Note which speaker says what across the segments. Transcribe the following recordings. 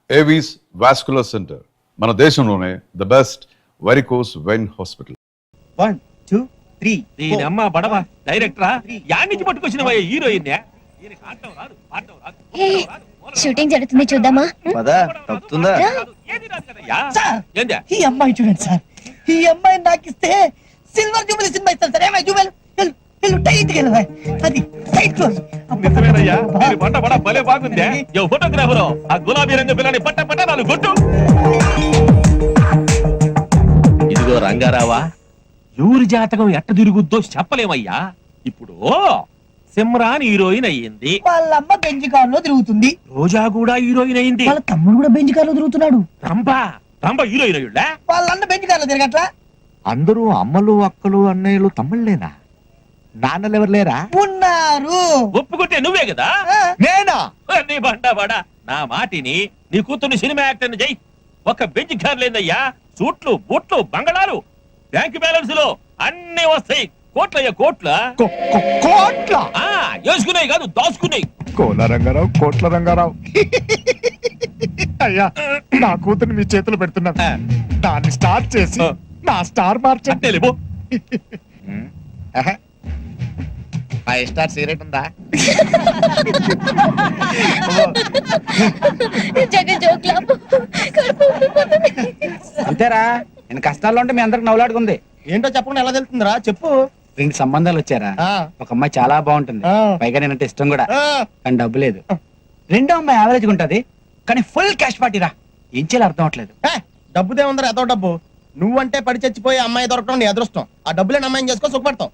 Speaker 1: Avis vascular centre మన దేశంలోనే the best varicose vein hospital.
Speaker 2: 1 2 3
Speaker 3: దీనమ్మ బడవ డైరెక్టరా యానించి పట్టుకొచ్చినవయ్య హీరోయిన్
Speaker 4: షూటింగ్ జరుగుతుంది చూద్దామా?
Speaker 2: పదా తప్పుతుందా?
Speaker 5: ఈ అమ్మాయి చూడండి సార్, ఈ అమ్మాయి నాకు ఇస్తే సిల్వర్ జూబిలీ సినిమా ఇస్తాను సార్. ఏమై జూబిలీ టైట్ గా అది టైట్ క్లోజ్.
Speaker 3: నిజమేనయ్యా దీని పంట బడ భలే బాగుందే. ఫోటోగ్రాఫర్ ఆ గులాబీ రంగు పిల్లని పట్ట పట్ట నాలుగు గుట్టు. ఇదిగో రంగారావా, ఎవరి జాతకం ఎట్ట తిరుగుద్దో చెప్పలేమయ్యా. ఇప్పుడు సిమ్రాన్ హీరోయిన్ అయ్యింది,
Speaker 5: వాళ్ళమ్మ బెంజ్ కార్ లో తిరుగుతుంది,
Speaker 3: రోజా కూడా హీరోయిన్ అయ్యింది,
Speaker 5: వాళ్ళ తమ్ముడు కూడా బెంజ్ కార్ లో తిరుగుతున్నాడు,
Speaker 3: రంభ హీరోయిన్ అయ్యుళ్ళా.
Speaker 5: వాళ్ళన్న బెంజ్ కార్ లో తిరగట్లా.
Speaker 2: అందరూ అమ్మలు అక్కలు అన్నయ్యలు తమ్ముళ్ళేనా? నాన్నలు ఎవరు లేరా?
Speaker 5: ఉన్నారు.
Speaker 3: ఒప్పుకుంటే నువ్వే కదా.
Speaker 2: నేనా?
Speaker 3: నీ బండా బడా నా మాటిని నీ కూతుర్ని సినిమా యాక్టర్ చెయ్యి. ఒక బెంచ్ కార్ లేదయ్యా, సూట్లు బూట్లు బంగళాలు బ్యాంక్ బ్యాలెన్స్ లో అన్ని వస్తాయి. కోట్లయ్యా కోట్ల
Speaker 2: కోట్ల
Speaker 3: వేసుకున్నాయి కాదు దాచుకున్నాయి.
Speaker 2: కోట్ల రంగారావు, కోట్ల రంగారావు. అయ్యా నా కూతుర్ని మీ చేతులు పెడుతున్నా, దాన్ని స్టార్ట్ చేసి నా స్టార్ మార్చండి. 5 స్టార్ సిగరెట్ ఉందా?
Speaker 6: అంతేరా, నేను కష్టాల్లో ఉంటే మీ అందరికి నవ్వులాడుకుంది.
Speaker 2: ఏంటో చెప్పకుండా ఎలా తెలుస్తుందిరా? చెప్పు.
Speaker 6: 2 సంబంధాలు వచ్చారా. ఒక అమ్మాయి చాలా బాగుంటుంది, పైగా నేనంటే ఇష్టం కూడా, కానీ డబ్బు లేదు. రెండో అమ్మాయి యావరేజ్ ఉంటది, కానీ ఫుల్ క్యాష్ పార్టీరా. ఏం చేయాలి అర్థం అవట్లేదు.
Speaker 2: డబ్బుదే ఉందరా, ఎంతో డబ్బు. నువ్వంటే పడి చచ్చిపోయి అమ్మాయి దొరకడం నీ అదృష్టం. ఆ డబ్బులేని అమ్మాయిని చేసుకో సుఖపడతావు.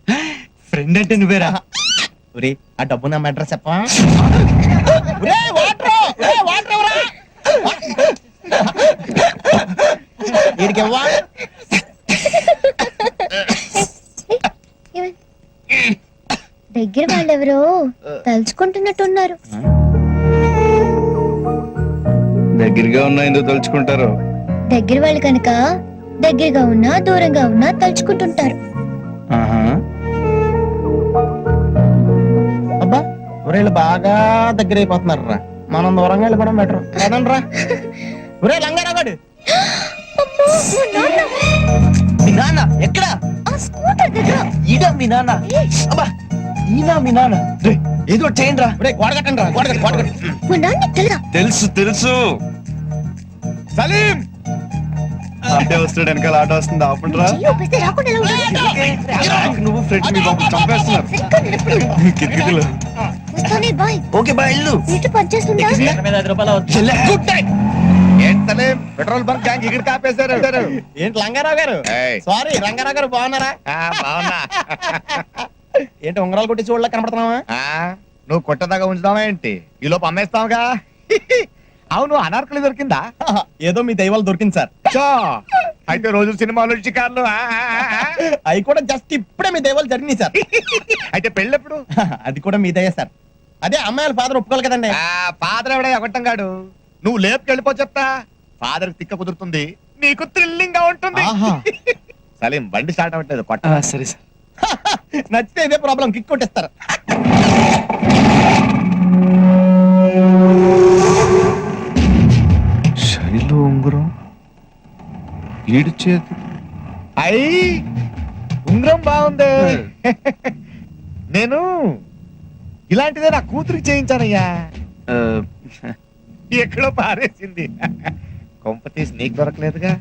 Speaker 6: ఫ్రెండ్ అంటే నువ్వేరా.
Speaker 2: ఒరే ఆ డబ్బు నా అడ్రస్ చెప్పా.
Speaker 4: దగ్గర వాళ్ళెవరో తలుచుకుంటున్నట్టున్నారు.
Speaker 2: దగ్గరగా ఉన్నా ఎందుకు తలుచుకుంటారు?
Speaker 4: దగ్గర వాళ్ళు కనుక దగ్గరగా ఉన్నా దూరంగా ఉన్నా తలుచుకుంటుంటారు.
Speaker 2: అబ్బా ఒరేళ్ళు బాగా దగ్గర అయిపోతున్నారు రా, మనం దూరంగా వెళ్ళిపోవడం బెటర్ కదండ్రా. ఒరే లంగారాగాడు, మీ నాన్న ఎక్కడ? ఈడా మీ నాన్న? అబ్బా ఈనా మీ నాన్న? ఏదో చేయండి రా. గోడ కట్టండి రా, గోడ కట్టి. తెలుసు తెలుసు. సలీం అంటే వస్తాడు, వెనకాల ఆటో వస్తుంది, ఆపండిరా. నువ్వు ఫ్రెండ్ మీ బాబు చంపేస్తున్నారు. ఓకే బాయ్ ఇల్లు పెట్రోల్ బంక్ గ్యాంగ్ ఇక్కడ కాపేశారు. ఏంటి లంగారావు గారు? సారీ రంగారావు గారు, బాగున్నారా? బాగున్నా. ఏంటి ఉంగరాలు కొట్టి చూడలే కనపడుతున్నావా? నువ్వు కొట్టదాకా ఉంచుదావా ఏంటి? ఈ లోపు అమ్మేస్తావుగా. అవును అనార్కలి దొరికిందా? ఏదో మీ దైవాలు దొరికింది సార్. అయితే రోజు సినిమాలు షికార్లు అవి కూడా జస్ట్ ఇప్పుడే మీ దైవాలు జరిగినాయి సార్. అయితే పెళ్ళెప్పుడు? అది కూడా మీ దయ సార్. అదే అమ్మాయిల ఫాదర్ ఒప్పుకోవాలి కదండి. ఫాదర్ ఎవడే ఎగొట్టం గాడు, నువ్వు లేపుకెళ్ళిపో చెప్తా. ఫాదర్ తిక్క కుదురుతుంది, నీకు థ్రిల్లింగ్ గా ఉంటుంది. సలీం బండి స్టార్ట్ అవ్వట్లేదు, కొట్ట.
Speaker 6: సరే సార్.
Speaker 2: నచ్చితే ఇదే ప్రాబ్లం, కిక్ కొట్టేస్తారు. శైలు ఉంగరం, ఈడు చేతి. అయ్యి ఉంగరం బాగుంది. నేను ఇలాంటిదే నా కూతురికి చేయించానయ్యా. ఎక్కడో పారేసింది. కొంప తీసి నీకు దొరకలేదుగా.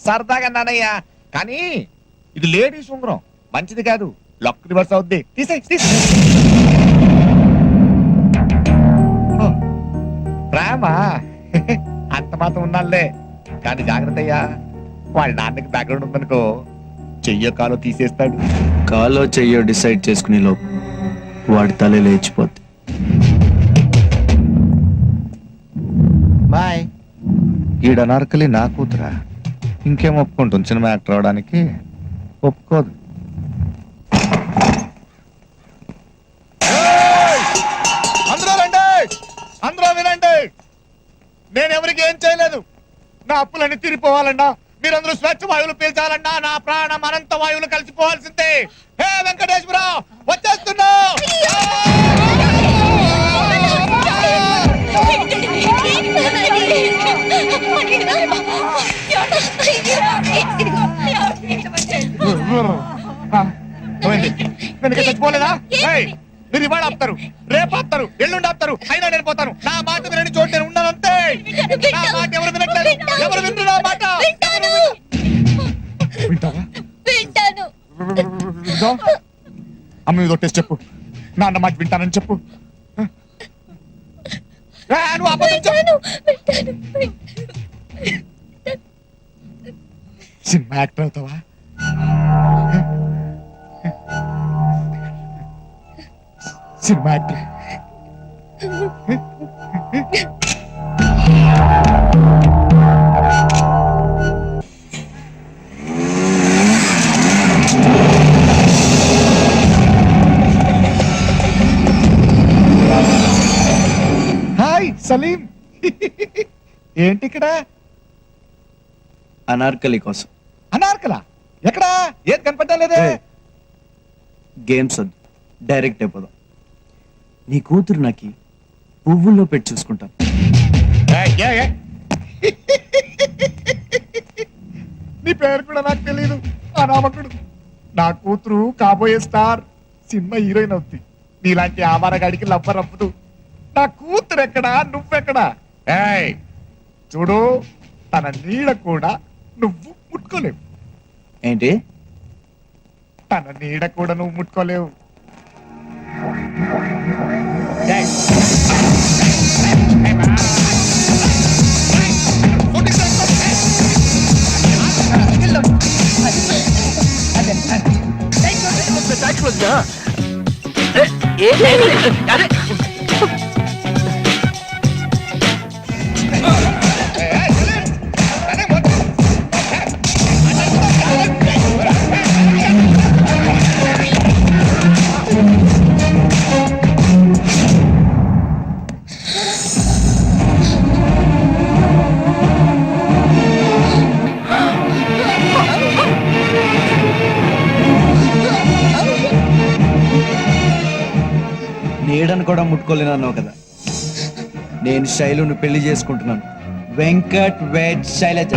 Speaker 2: సరదాగా నానయ్యా, కానీ ఇది లేడీస్ ఉంగరం, మంచిది కాదు. లక్ రివర్స్ అవుద్ది. ప్రేమ అంత మాత్రం ఉన్నాలే, కానీ జాగ్రత్త అయ్యా. వాళ్ళ నాన్నకి బ్యాక్గ్రౌండ్ ఉందనుకో, చెయ్యో కాలో తీసేస్తాడు.
Speaker 6: కాలో చెయ్యో డిసైడ్ చేసుకునే లోపు వాడి తల లేచిపోద్ది.
Speaker 2: బాయ్. ఈడనార్కలి నా కూతురా, ఇంకేం ఒప్పుకుంటుంది? సినిమా యాక్టర్ అవడానికి ఒప్పుకోదు. అందరూ రండి, అందరూ వినండి. నేను ఎవరికి ఏం చేయలేదు. నా అప్పులన్నీ తీరిపోవాలన్నా, మీరందరూ స్వచ్ఛ వాయువులు పీల్చాలన్నా, నా ప్రాణం అనంత వాయువులు కలిసిపోవాల్సిందే. హే వెంకటేశ్వర వచ్చేస్తున్నా. వెనక చచ్చిపోలేదా? ఏయ్, మీరు ఇవాళ ఆపుతారు, రేపు ఆపుతారు, ఎల్లుండి ఆపుతారు, అయినా నేను పోతాను. నా మాట వినని చోటు నేను ఉన్నాను అంతే. నా మాట ఎవరు వినట్లేదు, ఎవరు వింటారు నా మాట? వింటావా?
Speaker 4: వింటాను.
Speaker 2: వింటావా? అమ్మ ఇదో టెస్ట్ చెప్పు, నాన్న మాట వింటానని చెప్పు. నువ్వు అబద్ధం చెప్పు. సినిమా యాక్టర్ అవుతావా? Cinema actor. హాయ్ సలీం. ఏంటి ఇక్కడ?
Speaker 7: అనార్కలి కోసం
Speaker 2: అనార్కలా? ఎక్కడా? ఏది కనపడ్డా లేదే.
Speaker 7: గేమ్స్ వద్దు, డైరెక్ట్ అయిపోదాం. నీ కూతురు నాకి పువ్వుల్లో పెట్టి చూసుకుంటాను.
Speaker 2: నీ పేరు కూడా నాకు తెలియదు. అనామకుడు. నా కూతురు కాబోయే స్టార్, సినిమా హీరోయిన్ అవుతుంది. నీలాంటి ఆవారగాడికి లవ్వర్ అవ్వదు. నా కూతురు ఎక్కడా, నువ్వెక్కడా? ఏయ్ చూడు, తన నీడ కూడా నువ్వు ముట్టుకోలేవు.
Speaker 7: ఏంటి?
Speaker 2: తన నీడ కూడా నువ్వు ముట్టుకోలేవు.
Speaker 7: నీడను కూడా ముట్టుకోలేనన్నావు కదా. నేను శైలును పెళ్లి చేసుకుంటున్నాను. వెంకట్ వెడ్ శైలజ.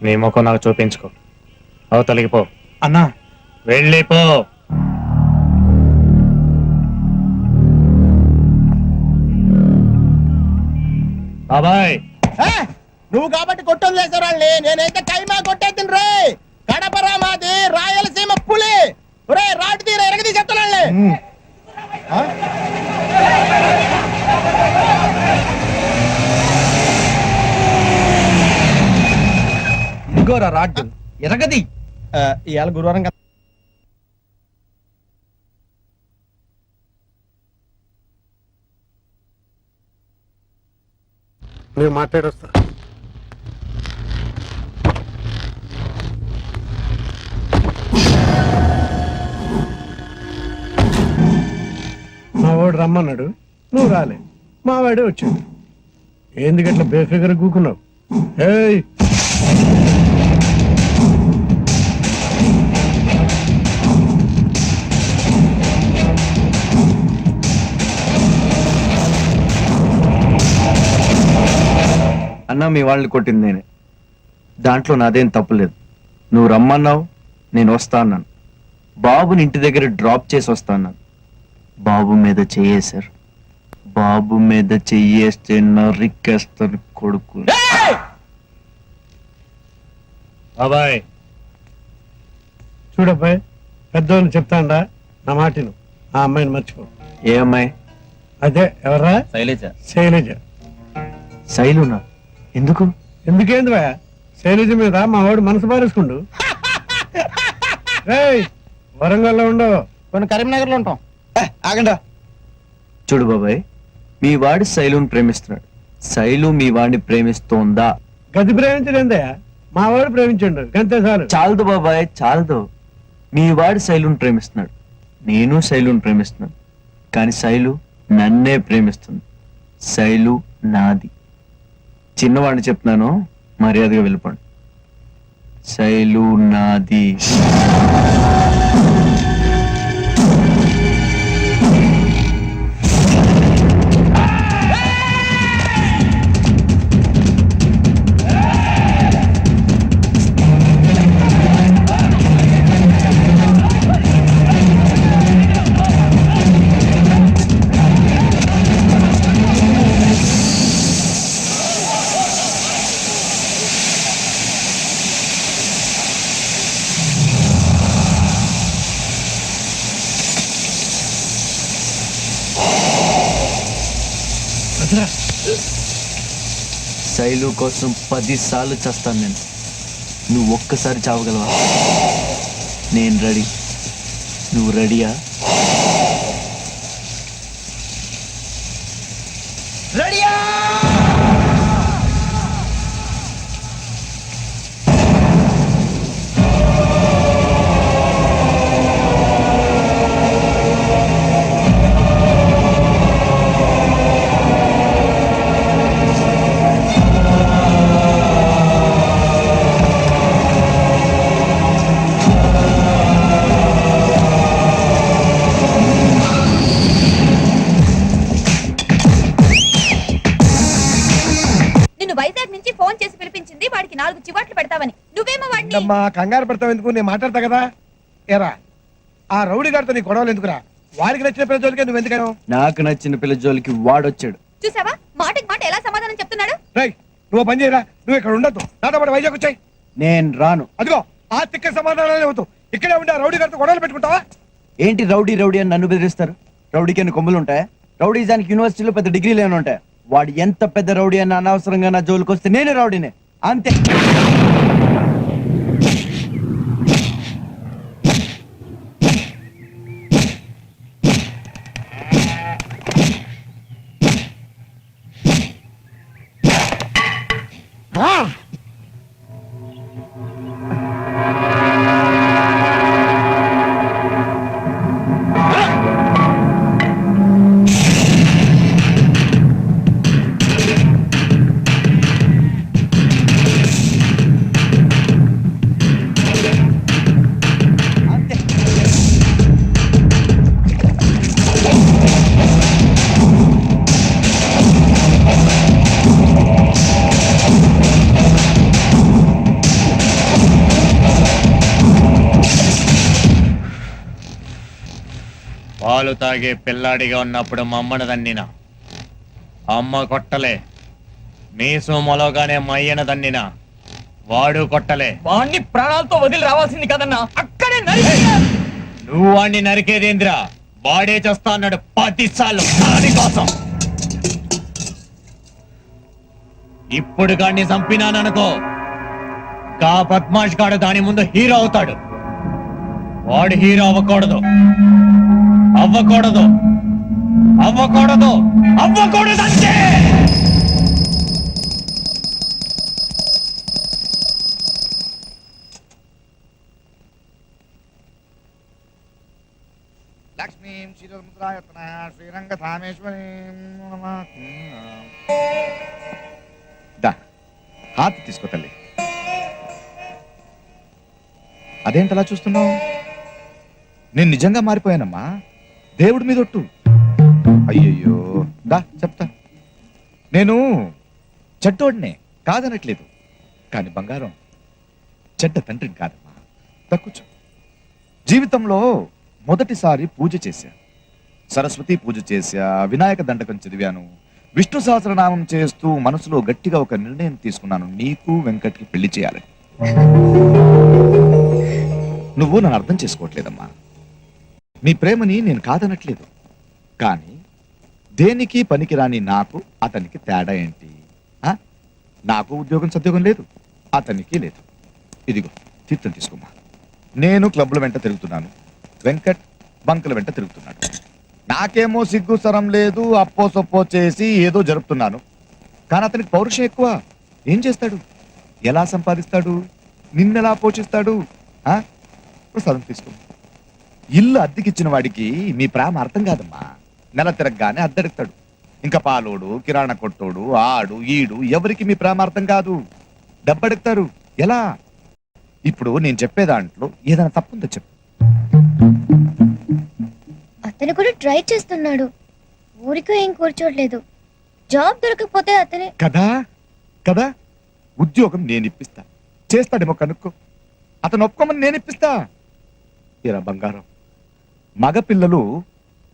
Speaker 2: నీ ముఖం నాకు చూపించుకో. అవతలికి పో.
Speaker 6: అన్నా,
Speaker 2: వెళ్ళిపో. బాబాయ్, నువ్వు కాబట్టి కొట్టలు చేసేవాళ్ళని, నేనైతే కైమా కొట్టేద్ది రే. కడపరా మాది, రాయలసీమ పులి. రే రాటు తీర ఎరగది చెప్తున్నాళ్ళే.
Speaker 6: ఇంకోరా రాడ్డు ఎరగది.
Speaker 2: ఇవాళ గురువారం కదా.
Speaker 8: నేను మాట్లాడొస్తా. మా వాడు రమ్మన్నాడు, నువ్వు రాలే. మా వాడే వచ్చాడు. ఎందుకట్లా బేఫిగర్ కూకున్నావు? ఏయ్,
Speaker 7: అన్నా, మీ వాళ్ళని కొట్టింది నేనే. దాంట్లో నాదేం తప్పులేదు. నువ్వు రమ్మన్నావు, నేను వస్తా అన్నాను. బాబుని ఇంటి దగ్గర డ్రాప్ చేసి వస్తా అన్నాను. బాబు మీద చెయ్యేశారు. బాబు మీద చెయ్యేస్తే నరికేస్తాను కొడుకు.
Speaker 8: బాబాయ్ చూడబ్బాయ్, పెద్దోళ్ళు చెప్తాండా, నా మాటను. ఆ అమ్మాయిని మర్చిపో.
Speaker 7: ఏ అమ్మాయి?
Speaker 8: అదే ఎవరా?
Speaker 3: శైలజ.
Speaker 8: శైలజ.
Speaker 7: శైలునా? ఎందుకు?
Speaker 8: ఎందుకేంది భయ శైలజ మీద మా వాడు మనసు పారేసుకుండు. రేయ్, వరంగల్లో ఉండవు.
Speaker 2: కొన్ని కరీంనగర్ లో ఉంటాం.
Speaker 6: ఆగండా.
Speaker 7: చూడు బాబాయ్, మీ వాడు శైలుని ప్రేమిస్తున్నాడు. శైలు మీ వాడిని ప్రేమిస్తోందా?
Speaker 8: గది ప్రేమించలేదయా, మా వాడు ప్రేమించండు గంతే చాలు.
Speaker 7: చాలదు బాబాయ్, చాలదు. మీ వాడు శైలుని ప్రేమిస్తున్నాడు, నేను శైలుని ప్రేమిస్తున్నాను. కానీ శైలు నన్నే ప్రేమిస్తుంది. శైలు నాది. చిన్నవాడిని చెప్తున్నాను, మర్యాదగా వెళ్ళిపోండి. శైలు నాది. శైలు కోసం 10 సార్లు చేస్తాను నేను. నువ్వు ఒక్కసారి చావగలవా? నేను రెడీ. నువ్వు రెడీయా?
Speaker 9: నిన్ను వైజాగ్ నుంచి ఫోన్ చేసి పిలిపించింది వాడికి 4 చివాట్లు పెడతావని. నువ్వేమో వాడిని
Speaker 2: అమ్మా కంగారు పడతావు ఎందుకు? నేను మాట్లాడతా కదా. ఏరా, ఆ రౌడీ గారితో నీ గొడవలు ఎందుకురా? వాడికి నచ్చిన పిల్ల జోలికే నువ్వు ఎందుకను?
Speaker 7: నాకు నచ్చిన పిల్ల జోలికి వాడొచ్చాడు.
Speaker 9: చూసావా మాటకి మాట ఎలా సమాధానం చెప్తున్నాడు.
Speaker 2: రై, నువ్వు పని చేయరా. నువ్వు ఇక్కడ ఉండద్దు, నాతో పాటు వైజాగ్ వచ్చాయి.
Speaker 7: నేను రాను.
Speaker 2: అదిగో ఆ తిక్క సమాధానాలే అవుతూ ఇక్కడే ఉండే ఆ రౌడీ గారితో గొడవలు పెట్టుకుంటావా?
Speaker 7: ఏంటి రౌడీ రౌడీ అని నన్ను బెదిరిస్తారు? రౌడీకి అన్ని కొమ్ములు ఉంటాయా? రౌడీజానికి యూనివర్సిటీలో పెద్ద డిగ్రీలు ఏమైనా ఉంటాయా? వాడు ఎంత పెద్ద రౌడీ అని అనవసరంగా నా జోలికి వస్తే నేనే రౌడీనే, అంతే.
Speaker 10: పాలు తాగే పిల్లాడిగా ఉన్నప్పుడు మమ్మను దన్నిన అమ్మ కొట్టలే. మీసు మొలగానే మయ్యన దన్నిన వాడు కొట్టలే.
Speaker 6: వాడిని ప్రాణాలతో వదిలి రావాల్సింది కదన్నా, అక్కడే
Speaker 10: నువ్వు వాడిని నరికేదేంద్రా? వాడే చేస్తా అన్నాడు 10 సార్లు దానికోసం. ఇప్పుడు గాడిని చంపినాననుకో, గా బద్మాష్ గాడు దాని ముందు హీరో అవుతాడు. వాడు హీరో అవ్వకూడదు, అవ్వకూడదు, అవ్వకూడదు, అవ్వకూడదు అంతే.
Speaker 2: లక్ష్మీం శ్రీరంగ శ్రీరంగధామేశ్వరి హాత్ తీసుకో తల్లి. అదేంటలా చూస్తున్నావు? నేను నిజంగా మారిపోయానమ్మా. దేవుడి మీద ఒట్టు. అయ్యయ్యో, దా చెప్తా. నేను చెడ్డోడినే కాదనట్లేదు, కానీ బంగారం చెడ్డ తండ్రిని కాదమ్మా. తక్కువ జీవితంలో మొదటిసారి పూజ చేశా, సరస్వతి పూజ చేశా, వినాయక దండకం చదివాను, విష్ణు సహస్రనామం చేస్తూ మనసులో గట్టిగా ఒక నిర్ణయం తీసుకున్నాను, నీకు వెంకట్కి పెళ్లి చేయాలని. నువ్వు నన్ను అర్థం చేసుకోవట్లేదమ్మా. నీ ప్రేమని నేను కాదనట్లేదు, కానీ దేనికి పనికిరాని నాకు అతనికి తేడా ఏంటి? నాకు ఉద్యోగం సద్యోగం లేదు, అతనికి లేదు. ఇదిగో తీర్థం తీసుకోమ్మా. నేను క్లబ్ల వెంట తిరుగుతున్నాను, వెంకట్ బంకుల వెంట తిరుగుతున్నాడు. నాకేమో సిగ్గు సరం లేదు, అప్పో సొప్పో చేసి ఏదో జరుపుతున్నాను. కానీ అతనికి పౌరుషం ఎక్కువ. ఏం చేస్తాడు, ఎలా సంపాదిస్తాడు, నిన్నెలా పోషిస్తాడు? ప్రసాదం తీసుకో. ఇల్లు అద్దెకిచ్చిన వాడికి మీ ప్రేమ అర్థం కాదమ్మా. నెల తిరగగానే అద్దెడుతాడు. ఇంకా పాలోడు, కిరాణా కొట్టోడు, ఆడు ఈడు ఎవరికి మీ ప్రేమ అర్థం కాదు. డబ్బడుగుతారు. ఎలా? ఇప్పుడు నేను చెప్పే దాంట్లో ఏదైనా తప్పుందో చెప్పు.
Speaker 4: అతను కూడా ట్రై చేస్తున్నాడు, ఊరికే ఏం కూర్చోట్లేదు. జాబ్ దొరకకపోతే అతనే
Speaker 2: కదా కదా ఉద్యోగం నేను ఇప్పిస్తా, చేస్తాడేమో కనుక్కో. అతను ఒప్పుకోమని నేను ఇప్పిస్తా. ఇరా బంగారం, మగ పిల్లలు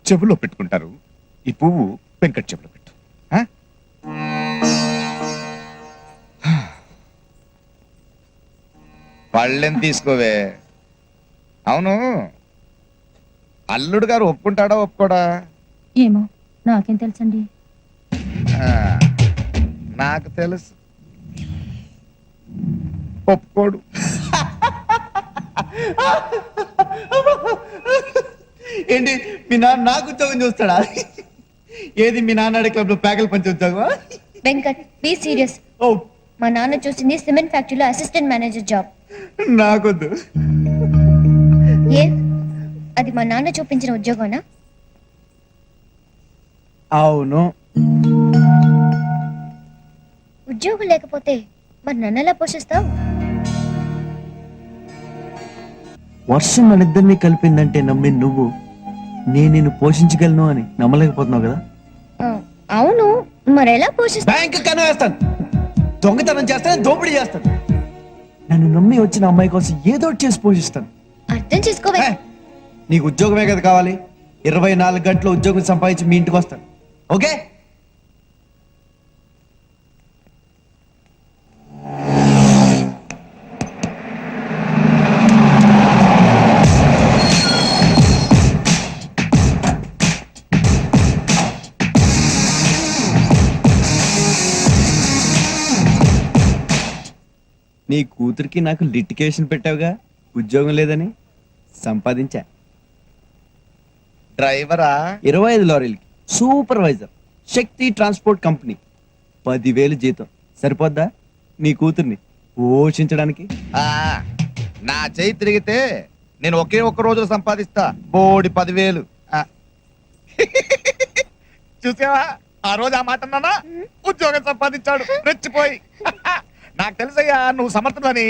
Speaker 2: చెవులో పెట్టుకుంటారు, ఈ పువ్వు వెంకట్ చెవులో పెట్టు. పళ్ళెం తీసుకోవే. అవును, అల్లుడు గారు ఒప్పుకుంటాడా ఒప్పుకోడా?
Speaker 9: ఏమో నాకేం తెలుసండి.
Speaker 2: నాకు తెలుసు, ఒప్పుకోడు.
Speaker 6: ఏంటి మీ నాన్న నాకు ఉద్యోగం చూస్తాడా? ఏది మీ నాన్న క్లబ్ లో ప్యాకెల్ పంచి ఉద్యోగం?
Speaker 4: Venkat be serious.
Speaker 6: ఓ
Speaker 4: మా నాన్న చూసింది సిమెంట్ ఫ్యాక్టరీలో అసిస్టెంట్ మేనేజర్ జాబ్.
Speaker 6: నాకొద్దు.
Speaker 4: ఏ అది మా నాన్న చూపించిన ఉద్యోగమా?
Speaker 6: అవును.
Speaker 4: ఉద్యోగం లేకపోతే మరి నన్ను ఎలా పోషిస్తావు?
Speaker 7: వర్షం మనిద్దరినీ కలిపిందంటే నమ్మి నువ్వు నేను నిన్ను పోషించగలను అని నమ్మలేకపోతున్నావు కదా.
Speaker 4: అవును, మరి ఎలా పోషిస్తా?
Speaker 6: బ్యాంక్ కన్నా వేస్తాను, దొంగతనం చేస్తాను, దోపిడీ చేస్తాను. నన్ను నమ్మి వచ్చిన అమ్మాయి కోసం ఏదో ఒకటి చేసి పోషిస్తాను.
Speaker 4: అర్థం చేసుకోవే.
Speaker 6: నీకు ఉద్యోగమే కదా కావాలి. 24 గంటలు ఉద్యోగం సంపాదించి మీ ఇంటికి వస్తాను. ఓకే? నీ కూతురికి నాకు లిటికేషన్ పెట్టావుగా, ఉద్యోగం లేదని. సంపాదించా.
Speaker 2: డ్రైవరా?
Speaker 6: 25 లారీలకి సూపర్వైజర్, శక్తి ట్రాన్స్పోర్ట్ కంపెనీ. 10,000 జీతం సరిపోద్దా నీ కూతుర్ని పోషించడానికి?
Speaker 2: నా చేయి తిరిగితే నేను ఒకే ఒక్క రోజులో సంపాదిస్తా బోడి 10,000. చూసావా ఆ రోజు ఆ మాట అన్నానా? ఉద్యోగం సంపాదించాడు రెచ్చిపోయి. నాకు తెలుసయ్యా నువ్వు సమర్థులని,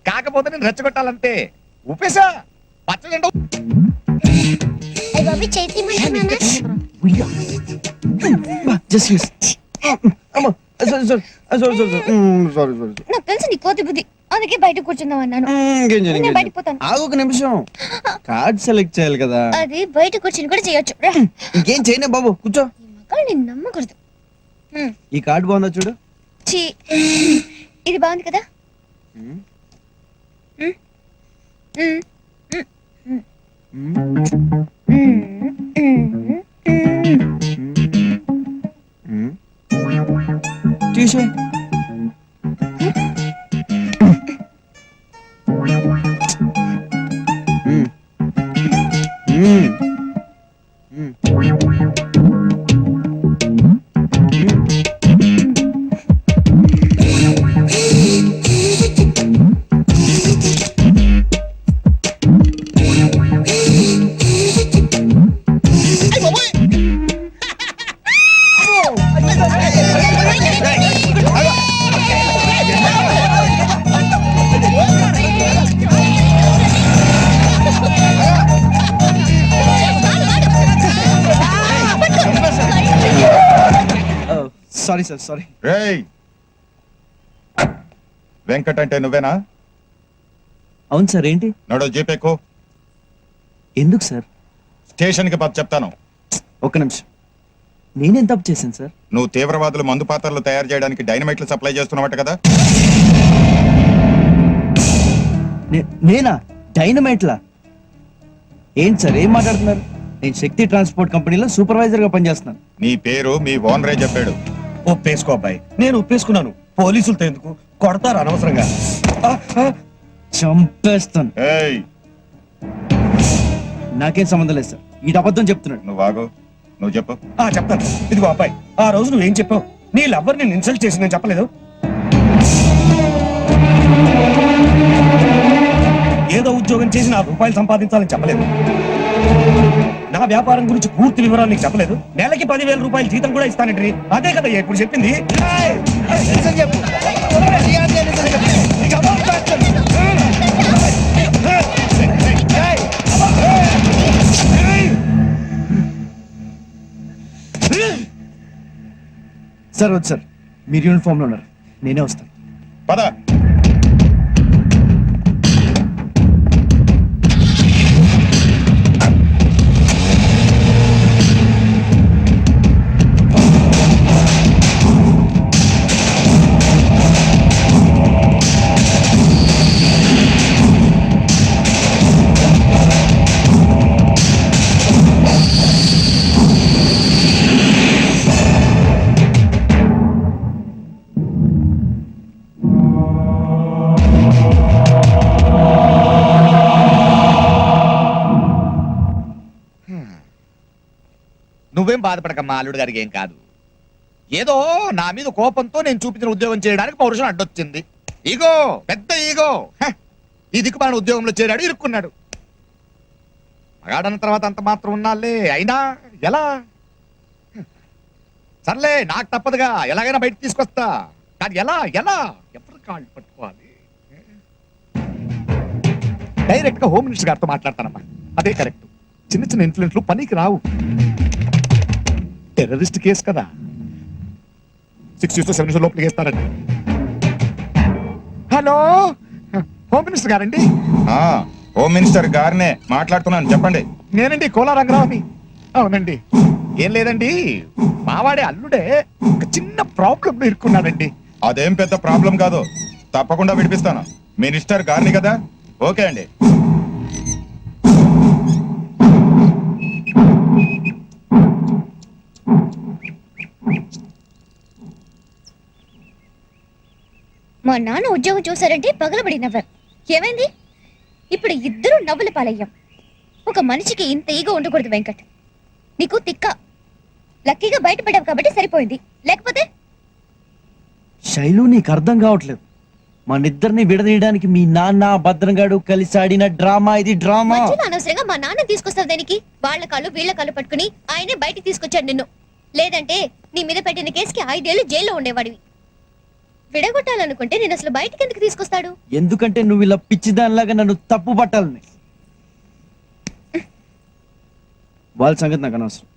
Speaker 2: కాకపోతే నేను రెచ్చగొట్టాలంతే. ఊపేశా పచ్చజెండ.
Speaker 4: నాకు తెలుసు నీ కోతి బుద్ధి, అందుకే బయట కూర్చుందాం అన్నాను. నేను బయటకు పోతాను.
Speaker 6: ఆగు ఒక నిమిషం, కార్డ్ సెలెక్ట్ చేయాలి కదా.
Speaker 4: అది బయట కూర్చుని కూడా చేయొచ్చు.
Speaker 6: ఇంకేం చేయనే బాబు, కూర్చో.
Speaker 4: నేను నమ్మకూడదు.
Speaker 6: ఈ కార్డు బాగుందా చూడు.
Speaker 4: ఛీ, ఇది బాగుంది కదా.
Speaker 6: తీసే. Sorry sir, sorry.
Speaker 2: రేయ్, వెంకట్ అంటే నువ్వేనా?
Speaker 7: అవును సార్. ఏంటి?
Speaker 2: నడో జీపేకు.
Speaker 7: ఎందుకు సార్?
Speaker 2: స్టేషన్కి పద చెప్తాను.
Speaker 7: ఒక్క నిమిషం, నేనేం తప్పు చేశాను సార్?
Speaker 2: నువ్వు తీవ్రవాదులు మందు పాత్రలు తయారు చేయడానికి డైనమైట్లు సప్లై చేస్తున్నావట కదా.
Speaker 7: నేనా? డైనమైట్లా? ఏంటి సార్ ఏం మాట్లాడుతున్నారు? నేను శక్తి ట్రాన్స్పోర్ట్ కంపెనీలో సూపర్వైజర్ గా పనిచేస్తున్నాను.
Speaker 2: నీ పేరు మీ ఓనరే చెప్పాడు.
Speaker 10: ఒప్పేసుకో అబ్బాయి, నేను ఒప్పేసుకున్నాను.
Speaker 8: పోలీసులతో ఎందుకు కొడతారు అనవసరంగా.
Speaker 6: చంపేస్తాను.
Speaker 2: ఏయ్
Speaker 6: నాకేం సంబంధం లేదు సార్. ఈ అబద్ధం చెప్తున్నాడు.
Speaker 2: నువ్వు ఆగు, నువ్వు చెప్పు.
Speaker 8: చెప్తాను. ఇదిగో అబ్బాయి, ఆ రోజు నువ్వేం చెప్పావు? నీ లవ్వర్ నేను ఇన్సల్ట్ చేసి నేను చెప్పలేదు. ఏదో ఉద్యోగం చేసి ₹4 సంపాదించాలని చెప్పలేదు. నా వ్యాపారం గురించి పూర్తి వివరాలు నీకు చెప్పలేదు. నెలకి 10,000 రూపాయలు జీతం కూడా ఇస్తానండి. అదే కదా ఇప్పుడు చెప్పింది.
Speaker 5: నిజం చెప్పు. మర్యాదగా నిజం చెప్పు.
Speaker 8: Come on, bastard.
Speaker 6: సార్ వద్దు సార్, మీరు యూనిఫామ్ లో ఉన్నారు, నేనే వస్తాను.
Speaker 2: పద. నువ్వేం బాధపడకమ్మా, అల్లుడు గారికి ఏం కాదు. ఏదో నా మీద కోపంతో నేను చూపించిన ఉద్యోగం చేయడానికి పౌరుషం అడ్డొచ్చింది. ఈగో, పెద్ద ఈగో. ఈ దిక్కుమాలిన ఉద్యోగంలో చేరాడు, ఇరుక్కున్నాడు. మగాడన్న తర్వాత అంత మాత్రం ఉన్నాలే. అయినా ఎలా? సర్లే, నాకు తప్పదుగా, ఎలాగైనా బయటకు తీసుకొస్తా. కానీ ఎలా ఎలా ఎవరు కాళ్ళు పట్టుకోవాలి? డైరెక్ట్ గా హోమ్ మినిస్టర్ గారితో మాట్లాడతానమ్మా, అదే కరెక్ట్. చిన్న చిన్న ఇన్ఫ్లుయెన్స్లు పనికి రావు. టెర్రరిస్ట్ కేసు కదా, 6 years to 7 years లోపలికి వేస్తారండి. హలో, హోమ్ మినిస్టర్ గారండి?
Speaker 11: హోమ్ మినిస్టర్ గారినే మాట్లాడుతున్నాను, చెప్పండి.
Speaker 2: నేనండి, కోలా రంగరావుని. అవునండి. ఏం లేదండి, మావాడే అల్లుడే ఒక చిన్న ప్రాబ్లం లో ఇరుక్కున్నాడండి.
Speaker 11: అదేం పెద్ద ప్రాబ్లం కాదు, తప్పకుండా విడిపిస్తాను. మినిస్టర్ గారిని కదా, ఓకే అండి.
Speaker 4: మా నాన్న ఉద్యోగం చూసారంటే పగలబడి నవ్వారు. ఏమైంది? ఇప్పుడు ఇద్దరు నవ్వుల పాలయ్యాం. ఒక మనిషికి ఇంత ఈగో ఉండకూడదు వెంకట్. నీకు తిక్క. లక్కీగా బయటపడ్డావు కాబట్టి సరిపోయింది, లేకపోతే.
Speaker 6: శైలు, నీకు అర్థం కావట్లేదు. మనిద్దరిని విడదీయడానికి మీ నాన్న భద్రంగాడు కలిసి ఆడిన డ్రామా ఇది. డ్రామా
Speaker 4: మధ్యలో అనవసరంగా మా నాన్న తీసుకొస్తావు దేనికి? వాళ్ళ కాళ్ళు వీళ్ళ కాళ్ళు పట్టుకుని ఆయనే బయటికి తీసుకొచ్చాడు నిన్ను. లేదంటే నీ మీద పెట్టిన కేసుకి 5 ఏళ్ళు జైల్లో ఉండేవాడివి. విడగొట్టాలనుకుంటే నేను అసలు బయటికి ఎందుకు తీసుకొస్తాడు?
Speaker 6: ఎందుకంటే నువ్వు ఇలా పిచ్చిదానిలాగా నన్ను తప్పు పట్టాలని. వాళ్ళ సంగతి నాకు అనవసరం.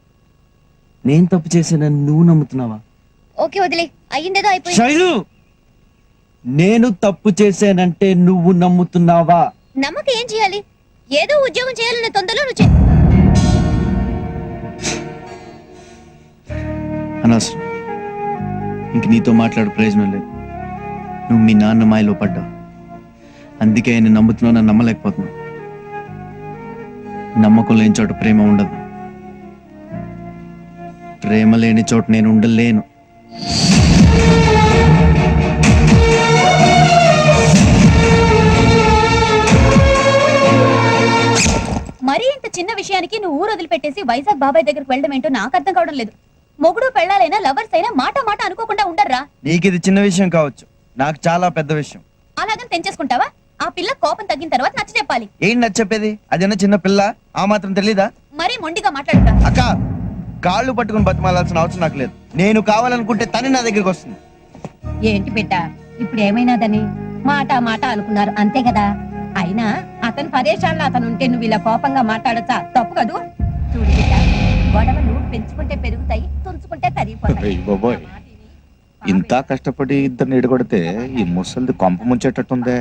Speaker 6: నేను తప్పు చేశానని నువ్వు నమ్ముతున్నావా?
Speaker 4: ఓకే, వదిలే. అయ్యిందేదో అయిపోయింది.
Speaker 6: శైలు, నేను తప్పు చేశానంటే నువ్వు నమ్ముతున్నావా?
Speaker 4: నమ్మక ఏం చేయాలి? ఏదో ఉద్యోగం చేయాలన్న తొందరలో నువ్వు
Speaker 6: అనవసరం. ఇంక నీతో మాట్లాడు ప్రయోజనం లేదు. నువ్వు మీ నాన్న మాయలో పడ్డావు, అందుకే ఆయన నమ్ముతున్నావు, నన్ను నమ్మలేకపోతున్నావు. నమ్మకం లేని చోట ప్రేమ ఉండదు, ప్రేమ లేని చోట నేను ఉండలేను.
Speaker 9: మరీ ఇంత చిన్న విషయానికి నువ్వు ఊరు వదిలిపెట్టేసి వైజాగ్ బాబాయ్ దగ్గరికి వెళ్ళడం ఏంటో నాకు అర్థం కావడం లేదు. మొగుడు పెళ్ళాలైనా లవర్స్ అయినా మాట మాట అనుకోకుండా ఉండర్రా.
Speaker 6: నీకు ఇది చిన్న విషయం కావచ్చు, నాకు చాలా పెద్ద విషయం.
Speaker 9: అలాగని తెంచేసుకుంటావా? ఆ పిల్ల కోపం తగ్గిన తర్వాత నచ్చ చెప్పాలి.
Speaker 6: ఏంటి నచ్చ చెప్పేది? అదేనా చిన్న పిల్ల, ఆ మాత్రం తెలీదా?
Speaker 9: మరీ మొండిగా మాట్లాడుతా.
Speaker 6: అక్క, కాళ్ళు పట్టుకుని బతిమాలాల్సిన అవసరం నాకు లేదు. నేను కావాలనుకుంటే తనే నా దగ్గరికి వస్తుంది.
Speaker 9: ఏంటి బిడ్డ, ఇప్పుడు ఏమైనాదని మాట మాట అనుకున్నారు అంతే కదా. అయినా అతను పరేషాన్లో అతను ఉంటే నువ్వు ఇలా కోపంగా మాట్లాడచ్చా? తప్పు కదూ. చూడు బిడ్డ, గొడవలు పెంచుకుంటే పెరుగుతాయి, తుంచుకుంటే తరిగిపోతాయి.
Speaker 2: బాబోయ్, ఇంత కష్టపడి ఇద్దరిని ఎడగొడితే ఈ ముసలిది కొంప ముంచేటట్టుందే.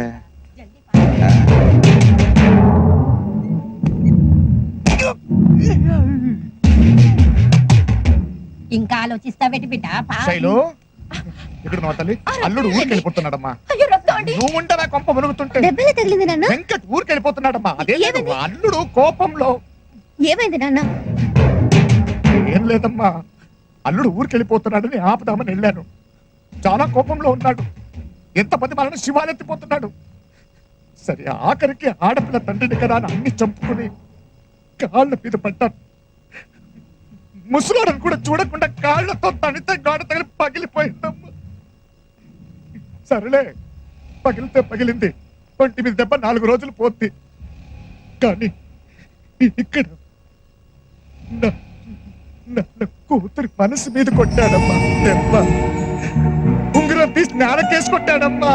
Speaker 9: ఇంకా ఆలోచిస్తావేటి బిడ్డ?
Speaker 2: శైలు, ఇక్కడ మా తల్లి అల్లుడు ఊరికి వెళ్ళిపోతున్నాడమ్మా.
Speaker 9: అయ్యో రక్తం అండి.
Speaker 2: నువ్వు ఉండవా కొంప మునుగుతుంటే?
Speaker 4: దెబ్బలే తగిలింది నాన్న.
Speaker 2: వెంకట్ ఊరికి వెళ్ళిపోతున్నాడమ్మా. అదే
Speaker 4: ఏమైంది?
Speaker 2: అల్లుడు కోపంలో.
Speaker 4: ఏమైంది నాన్న?
Speaker 2: ఏం లేదమ్మా, అల్లుడు ఊరికి వెళ్ళిపోతున్నాడని ఆపుదామని వెళ్ళాను.
Speaker 12: చాలా కోపంలో ఉన్నాడు. ఎంతమంది మనల్ని శివాలెత్తిపోతున్నాడు. సరే ఆఖరికి ఆడపిల్ల తండ్రిని కదా అని అన్ని చంపుకుని కాళ్ళ మీద పడ్డాను. ముసలోడని కూడా చూడకుండా కాళ్ళతో తనితే గాడ తగిలి పగిలిపోయిందమ్మా. సరేలే, పగిలితే పగిలింది. ఒంటి మీద దెబ్బ 4 రోజులు పోద్ది. కానీ ఇక్కడ నా కూతురి మనసు మీద కొట్టాడమ్మా దెబ్బ. ఉంగరం తీసి నేలకేసి కొట్టాడమ్మా.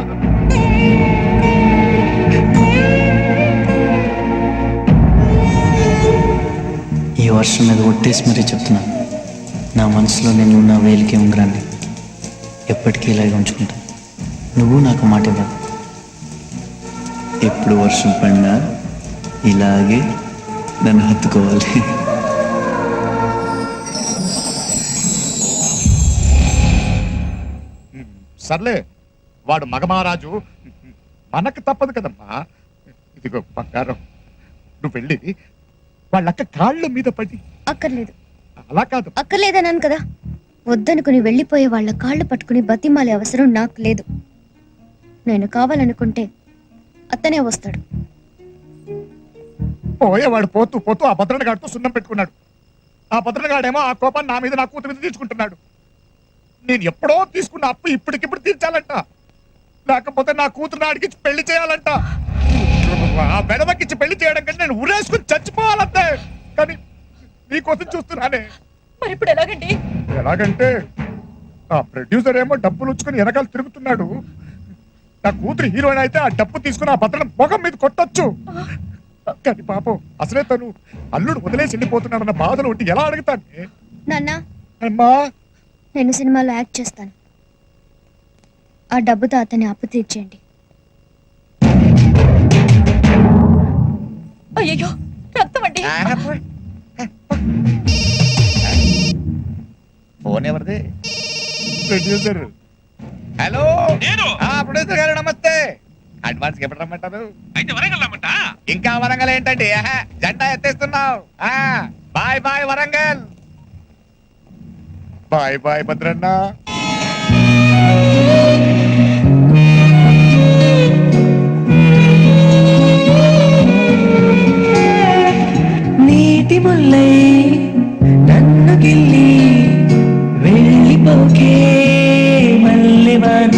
Speaker 6: ఈ వర్షం మీద ఒట్టేసి మరీ చెప్తున్నాను, నా మనసులో నేను నా వేలికి ఉంగరాన్ని ఎప్పటికీ ఇలాగే ఉంచుకుంటాను. నువ్వు నాకు మాట ఇవ్వాలి. ఎప్పుడు వర్షం పడినా ఇలాగే నన్ను హత్తుకోవాలి.
Speaker 12: సర్లే, వాడు మగమహారాజు, మనకు తప్పదు కదమ్మా. ఇదిగో బంగారం, నువ్వు వెళ్ళి వాళ్ళక్క కాళ్ళ మీద పడి.
Speaker 4: అక్కర్లేదు.
Speaker 12: అలా కాదు.
Speaker 4: అక్కర్లేదన్నాను కదా. వద్దనుకుని వెళ్ళిపోయే వాళ్ళ కాళ్ళు పట్టుకుని బతిమాలే అవసరం నాకు లేదు. నేను కావాలనుకుంటే అతనే వస్తాడు.
Speaker 12: పోయేవాడు పోతూ పోతూ ఆ భద్రనగాడితో సున్నం పెట్టుకున్నాడు. ఆ భద్రనగాడేమో ఆ కోపాన్ని నా మీద, నా కూతురు మీద తీర్చుకుంటున్నాడు. నేను ఎప్పుడో తీసుకున్న అప్పు ఇప్పటికిప్పుడు తీర్చాలంట. లేకపోతే నా కూతురు అడిగించి పెళ్లి చేయాలంట. ఆ వెడవకిచ్చి పెళ్లి చేయడం కంటే నేను ఉరేసుకుని చచ్చిపోవాలంతే. కానీ నీకోసం చూస్తున్నానే.
Speaker 9: మరి ఇప్పుడు ఎలాగండి?
Speaker 12: ఎలాగంటే ఆ ప్రొడ్యూసర్ ఏమో డబ్బులు ఉంచుకుని వెనకాల తిరుగుతున్నాడు. నా కూతురు హీరోయిన్ అయితే ఆ డబ్బు తీసుకుని ఆ భద్రను మొగం మీద కొట్టొచ్చు. కానీ పాపం అసలే తను అల్లుడు వదిలేసి వెళ్ళిపోతున్నాడన్న బాధలు ఉంటే ఎలా అడుగుతాను?
Speaker 4: నాన్న,
Speaker 12: అమ్మా,
Speaker 4: నేను సినిమాలో యాక్ట్ చేస్తాను. ఆ డబ్బుతో అతన్ని అప్పు తీర్చేయండి.
Speaker 9: అయ్యో, రక్తం అండి.
Speaker 2: ఫోన్ ఎవరిది?
Speaker 12: ప్రొడ్యూసర్.
Speaker 2: హలో,
Speaker 3: నేను
Speaker 2: ప్రొడ్యూసర్ గారు నమస్తే. అడ్వాన్స్ ఎప్పుడు రమ్మంటారు?
Speaker 3: అయితే వరంగల్ రమ్మంటా?
Speaker 2: ఇంకా వరంగల్ ఏంటండి, జెండా ఎత్తేస్తున్నావు. Bye bye Warangal.
Speaker 12: Bye bye Bhadranna.
Speaker 5: నీటి ముల్లై నన్ను గిల్లి వెళ్ళిపోకే మల్లెవాన.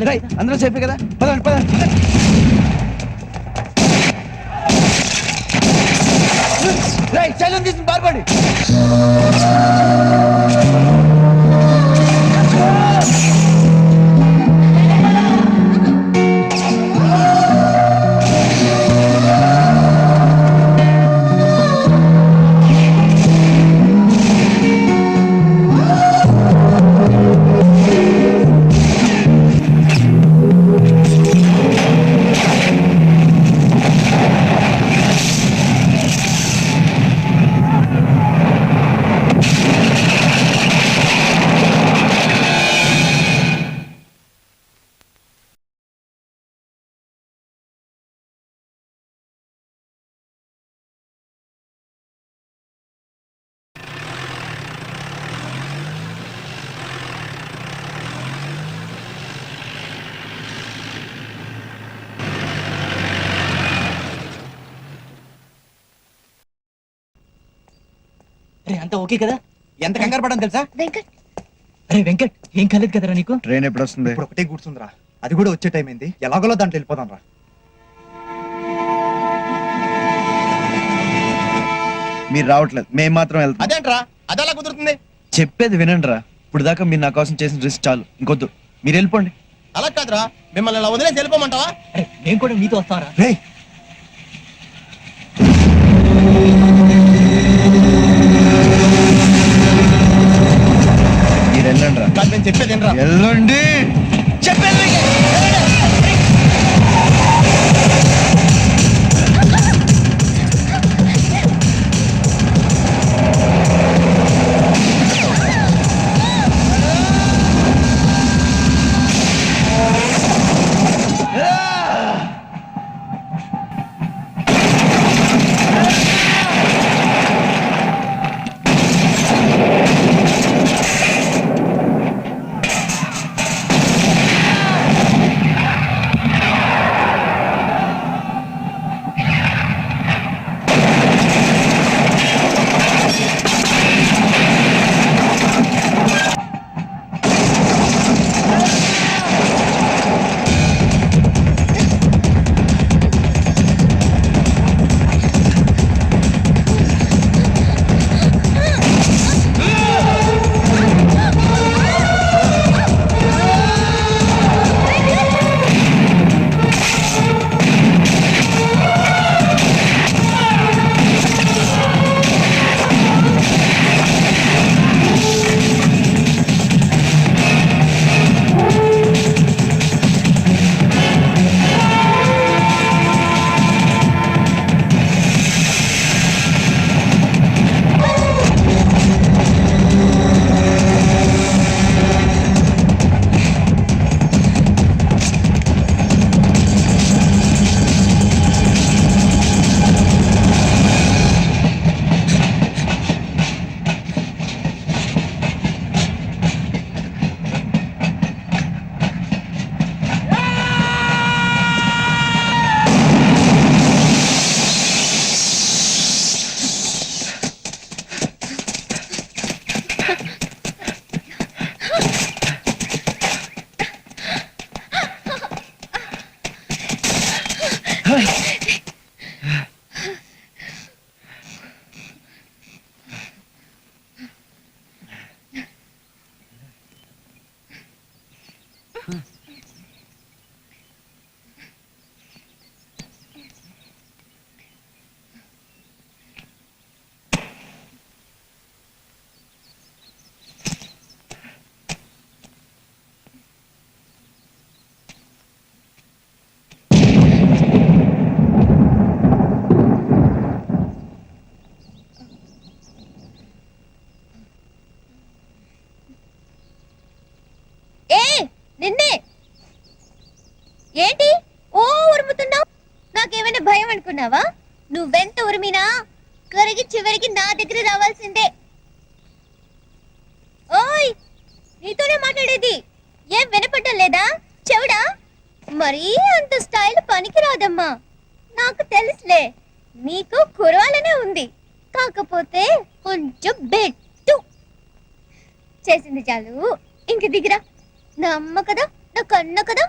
Speaker 6: రేయ్, అందరూ సేఫే కదా పదండి పదండి రేయ్, శైలం తీసుకుని పారిపోండి
Speaker 5: అంతా ఓకే కదా?
Speaker 2: ఎంత కంగారు పడడం తెలుసా?
Speaker 4: వెంకట్
Speaker 5: అరే వెంకట్, ఏం కాలేదు కదరా నీకు?
Speaker 11: ట్రైన్ ఎప్పుడు వస్తుంది?
Speaker 2: ఇప్పుడు ఒకటే కూర్చుందిరా, అది కూడా వచ్చే టైం అయింది. ఎలాగోలో దాంట్లో వెళ్ళిపోదాం రా.
Speaker 7: మీరు రావట్లేదు, మేము మాత్రం వెళ్తాం.
Speaker 2: అదేంట్రా, అదెలా కుదురుతుంది?
Speaker 7: చెప్పేది వినండి రా. ఇప్పుడు దాకా మీరు నా కోసం చేసిన రిస్క్ చాలు, ఇంకొద్దు. మీరు వెళ్ళిపోండి.
Speaker 2: అలా కాదురా, మిమ్మల్ని అలా వదిలేసి వెళ్ళిపోమంటావా?
Speaker 5: అరే నేను కూడా మీతో వస్తావరా?
Speaker 2: రేయ్,
Speaker 7: మీరు వెళ్ళండి రా.
Speaker 2: కాదు, నేను చెప్పేది ఏంట్రా?
Speaker 7: వెళ్ళండి చెప్పేది.
Speaker 4: నిన్నే ఏంటి ఓ ఉరుముతున్నావు? నాకేమైనా భయం అనుకున్నావా? నువ్వెంత ఉరిమినా కరిగి చివరికి నా దగ్గర రావాల్సిందే. ఓయ్, నీతోనే మాట్లాడేది. ఏం వినపడ్డం లేదా? చెవుడా? మరీ అంత స్టైల్ పనికిరాదమ్మా. నాకు తెలుసులే, నీకు కురవాలనే ఉంది. కాకపోతే కొంచెం బెట్టు చేసింది చాలు. ఇంక దిగిరా. నా అమ్మ కదా, నాకు అన్న కదా.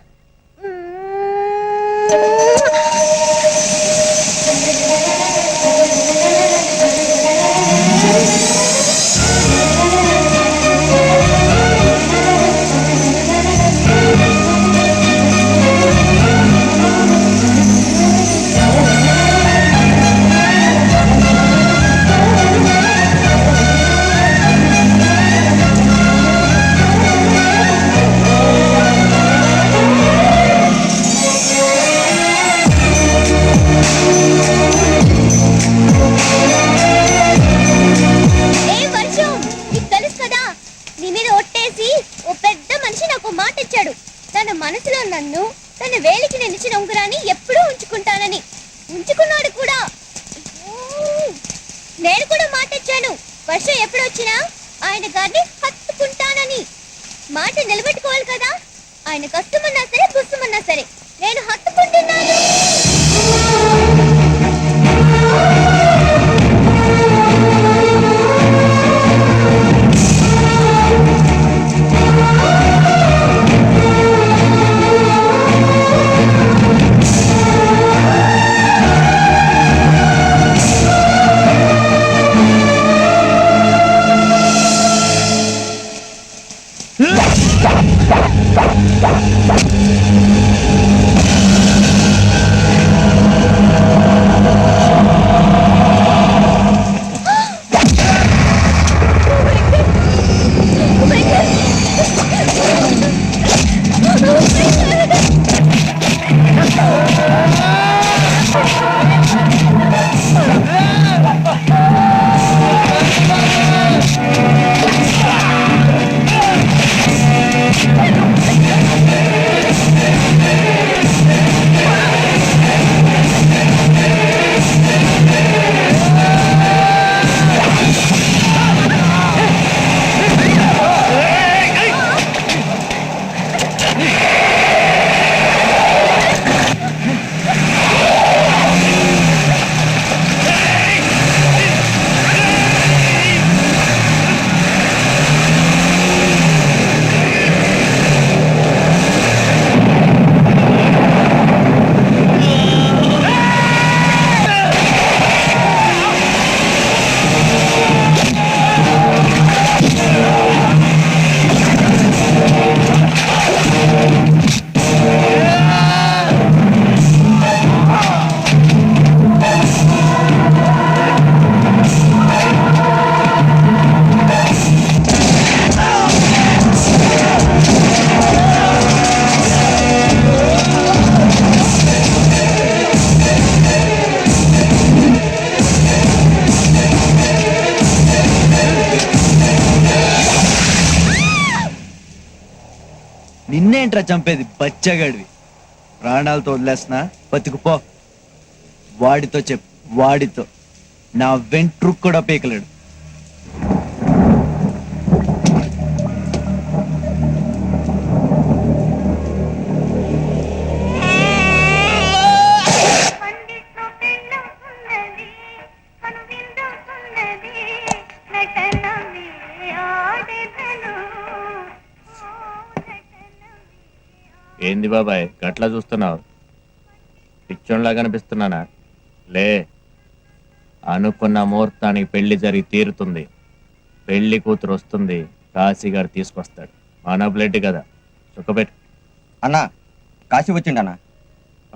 Speaker 4: మనసులో నన్ను తన వేలికి నిలిచిన ఉంగరాన్ని ఎప్పుడూ ఉంచుకుంటానని ఉంచుకున్నాడు కూడా. నేను కూడా మాటిచ్చాను, వర్షం ఎప్పుడు వచ్చినా ఆయన గారిని హత్తుకుంటానని. మాట నిలబెట్టుకోవాలి కదా. ఆయన కష్టమన్నా సరే పుస్తమన్నా సరే నేను హత్తుకుంటున్నాను.
Speaker 7: నిన్నేంట్రా చంపేది బచ్చగాడివి? ప్రాణాలతో వదిలేస్తున్నా, బతుకుపో. వాడితో చెప్పు, వాడితో నా వెంట్రుకు కూడా పీకలేడు.
Speaker 10: ఏంది బాబాయ్ గట్లా చూస్తున్నావు? పిచ్చోన్లా కనిపిస్తున్నానా? లే, అనుకున్న ముహూర్తానికి పెళ్లి జరిగి తీరుతుంది. పెళ్లి కూతురు వస్తుంది, కాశీ గారు తీసుకొస్తాడు. మన బ్లడ్ కదా, చుక్కబెట్టు.
Speaker 2: అన్నా కాశీ వచ్చిండన్నా.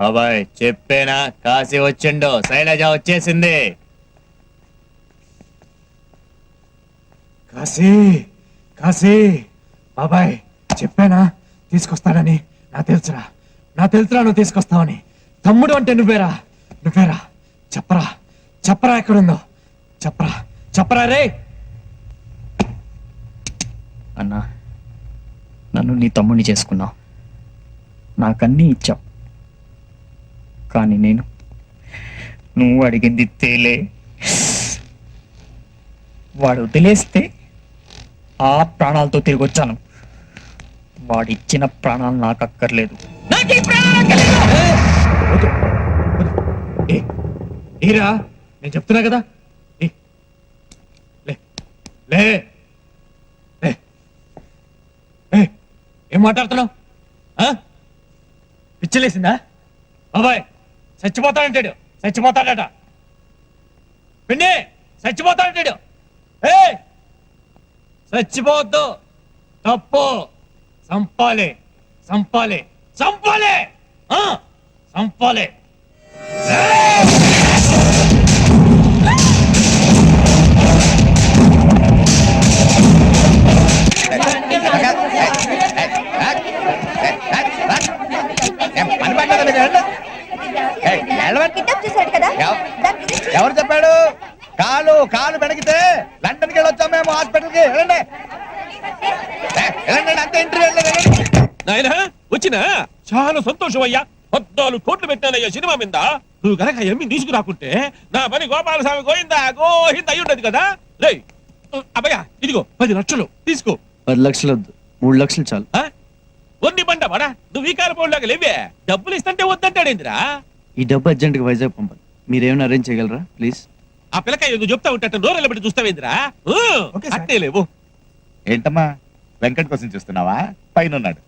Speaker 10: బాబాయ్ చెప్పేనా, కాశీ వచ్చిండు. శైలజ వచ్చేసింది.
Speaker 8: కాశీ కాశీ బాబాయ్ చెప్పానా తీసుకొస్తాడని? నా తెలుసురా నువ్వు తీసుకొస్తావని. తమ్ముడు అంటే నువ్వేరా చెప్పరా ఎక్కడుందో చెప్పరా రే.
Speaker 6: అన్నా, నన్ను నీ తమ్ముడిని చేసుకున్నావు, నాకన్నీ ఇచ్చావు. కానీ నువ్వు అడిగింది తేలే. వాడు వదిలేస్తే ఆ ప్రాణాలతో తిరిగి వచ్చాను. వాడిచ్చిన ప్రాణాలు నాకు అక్కర్లేదు.
Speaker 8: ఏరా, నేను చెప్తున్నా కదా. ఏం మాట్లాడుతున్నావు? పిచ్చలేసిందా బాబాయ్? చచ్చిపోతాడంటాడు, చచ్చిపోతాడట. పిండి చచ్చిపోతాడంటాడు. ఏ చచ్చిపోవద్దు, తప్పు. సంపాలి, సంపాలి, సంపాలి, సంపాలి.
Speaker 4: కిడ్నాప్ చేశాడు కదా దాని గురించి
Speaker 2: ఎవరు చెప్పాడు? కాలు కాలు బెణకితే లండన్కి వెళ్ళొచ్చాం మేము హాస్పిటల్కి. వెళ్ళండి వెళ్ళండి, అంతే ఇంటర్వ్యూ.
Speaker 3: నాయనా వచ్చినా చాలా సంతోషం అయ్యా. 14 కోట్లు పెట్టానయ్యా సినిమా మీద. నువ్వు గనక ఎమ్మి తీసుకురాకుంటే నా పని గోపాలస్వామి గోయిందా గోహింద అయి ఉండదు కదా. రే అబ్బయ్యా, ఇదిగో 10 లక్షలు తీసుకో.
Speaker 7: 10 లక్షలు వద్దు, 3 లక్షలు చాలు.
Speaker 3: ఒన్ని బండ బడా, నువ్వు ఈ కాలపోలాగా లేవే. డబ్బులు ఇస్తుంటే వద్దంటాడేందిరా?
Speaker 7: ఈ డబ్బు అర్జెంట్గా వైజాగ్ పంపాలి. మీరేమైనా అరేంజ్ చేయగలరా ప్లీజ్?
Speaker 3: ఆ పిల్లకాయ ఎందుకు చెప్తా ఉంటాట నోరెళ్ళబెట్టి చూస్తావేందిరా? అట్టే లేవు.
Speaker 2: ఏంటమ్మా వెంకట్ కోసం చూస్తున్నావా? పైన ఉన్నాడు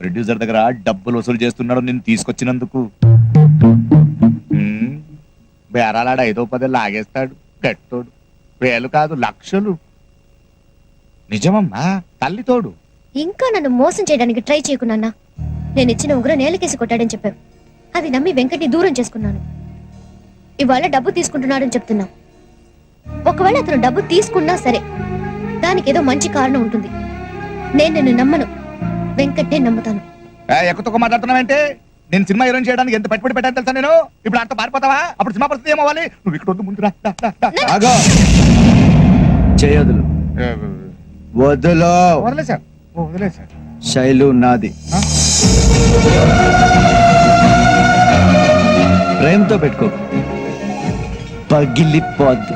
Speaker 2: ప్రొడ్యూసర్ దగ్గర డబ్బులు వసూలు చేస్తున్నాడు నిన్ను తీసుకొచ్చినందుకు. బేరాలాడ 5-10 లాగేస్తాడు గట్టోడు. 1000 కాదు లక్షలు. నిజమమ్మా, తల్లి తోడు.
Speaker 4: ఇంకా నన్ను మోసం చేయడానికి ట్రై చేయకున్నా. నేను ఇచ్చిన ఉగ్ర నేలకేసి కొట్టాడని చెప్పావు. అది నమ్మి వెంకట్ని దూరం చేసుకున్నాను. ఇవాళ డబ్బు తీసుకుంటున్నాడని చెప్తున్నా. ఒకవేళ అతను డబ్బు తీసుకున్నా సరే దానికి ఏదో మంచి కారణం ఉంటుంది. నేను నిన్ను నమ్మను, వెంకట్నే నమ్ముతాను.
Speaker 2: ఎక్కువ మాట్లాడుతున్నావేంటే? నేను సినిమా హీరోయిన్ చేయడానికి ఎంత పెట్టుబడి పెట్టాను తెలుసా నేను? ఇప్పుడు అంత పారిపోతావా? అప్పుడు సినిమా పరిస్థితి ఏమవ్వాలి? నువ్వు ఇక్కడ వద్దు, ముందు రా.
Speaker 7: ఆగో, చేయదులు వదులో.
Speaker 2: వదిలేసారు వదిలేసారు.
Speaker 7: శైలు నాది. ప్రేమతో పెట్టుకో, పగిలిపోద్ది.